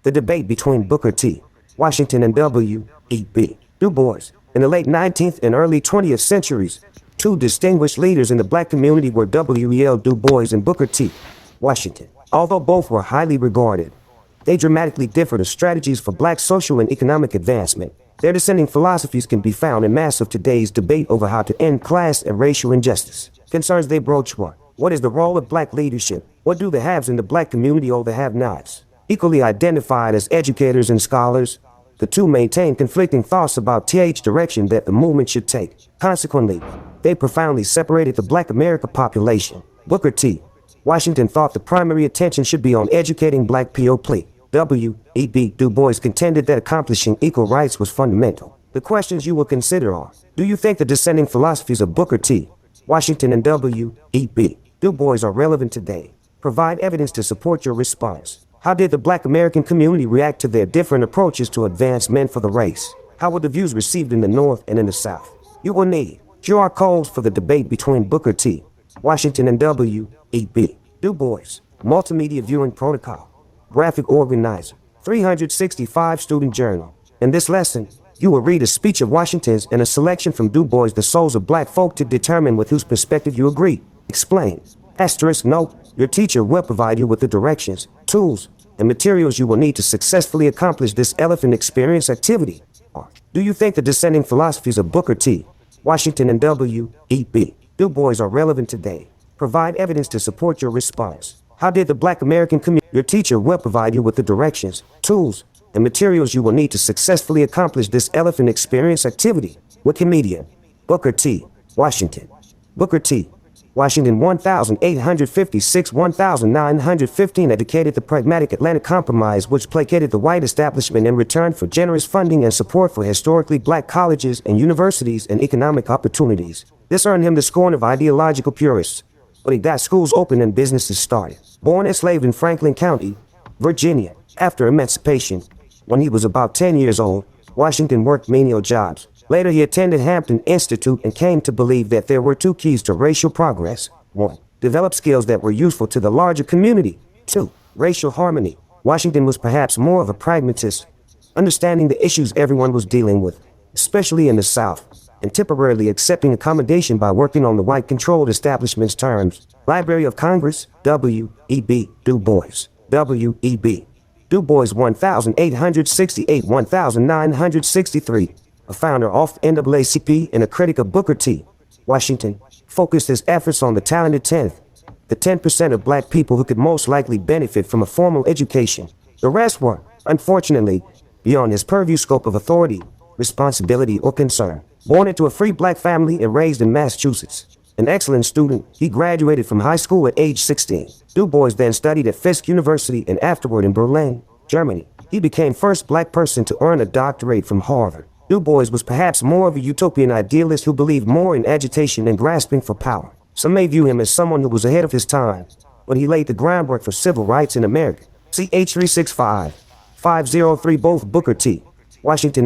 The debate between Booker T. Washington and W.E.B. Du Bois. In the late 19th and early 20th centuries, two distinguished leaders in the black community were W.E.L. Du Bois and Booker T. Washington. Although both were highly regarded, they dramatically differed in strategies for black social and economic advancement. Their dissenting philosophies can be found in mass of today's debate over how to end class and racial injustice. Concerns they broach were: what is the role of black leadership? What do the haves in the black community owe the have-nots? Equally identified as educators and scholars, the two maintain conflicting thoughts about the direction that the movement should take. Consequently, they profoundly separated the black American population. Booker T. Washington thought the primary attention should be on educating black people. W.E.B. Du Bois contended that accomplishing equal rights was fundamental. The questions you will consider are: do you think the dissenting philosophies of Booker T. Washington and W.E.B. Du Bois are relevant today? Provide evidence to support your response. How did the black American community react to their different approaches to advancement for the race? How were the views received in the North and in the South? You will need QR codes for the debate between Booker T. Washington and W.E.B. Du Bois. Multimedia viewing protocol. Graphic organizer. 365 student journal. In this lesson, you will read a speech of Washington's and a selection from Du Bois' The Souls of Black Folk to determine with whose perspective you agree. Explain. Asterisk note, your teacher will provide you with the directions, tools, and materials you will need to successfully accomplish this elephant experience activity. Do you think the dissenting philosophies of Booker T. Washington and W.E.B. Du Bois are relevant today? Provide evidence to support your response. How did the black American community? Your teacher will provide you with the directions, tools, and materials you will need to successfully accomplish this elephant experience activity. Wikimedia. Booker T. Washington. Booker T. Washington 1856-1915 advocated the pragmatic Atlantic Compromise, which placated the white establishment in return for generous funding and support for historically black colleges and universities and economic opportunities. This earned him the scorn of ideological purists, but he got schools open and businesses started. Born enslaved in Franklin County, Virginia, after emancipation, when he was about 10 years old, Washington worked menial jobs. Later, he attended Hampton Institute and came to believe that there were two keys to racial progress. 1. Develop skills that were useful to the larger community. 2. Racial harmony. Washington was perhaps more of a pragmatist, understanding the issues everyone was dealing with, especially in the South, and temporarily accepting accommodation by working on the white-controlled establishment's terms. Library of Congress, W.E.B. Du Bois. W.E.B. Du Bois 1868-1963. A founder of NAACP and a critic of Booker T. Washington, focused his efforts on the talented 10th, the 10% of black people who could most likely benefit from a formal education. The rest were, unfortunately, beyond his purview scope of authority, responsibility, or concern. Born into a free black family and raised in Massachusetts, an excellent student, he graduated from high school at age 16. Du Bois then studied at Fisk University and afterward in Berlin, Germany. He became first black person to earn a doctorate from Harvard. Du Bois was perhaps more of a utopian idealist who believed more in agitation and grasping for power. Some may view him as someone who was ahead of his time, but he laid the groundwork for civil rights in America. CH 365-503. Both Booker T. Washington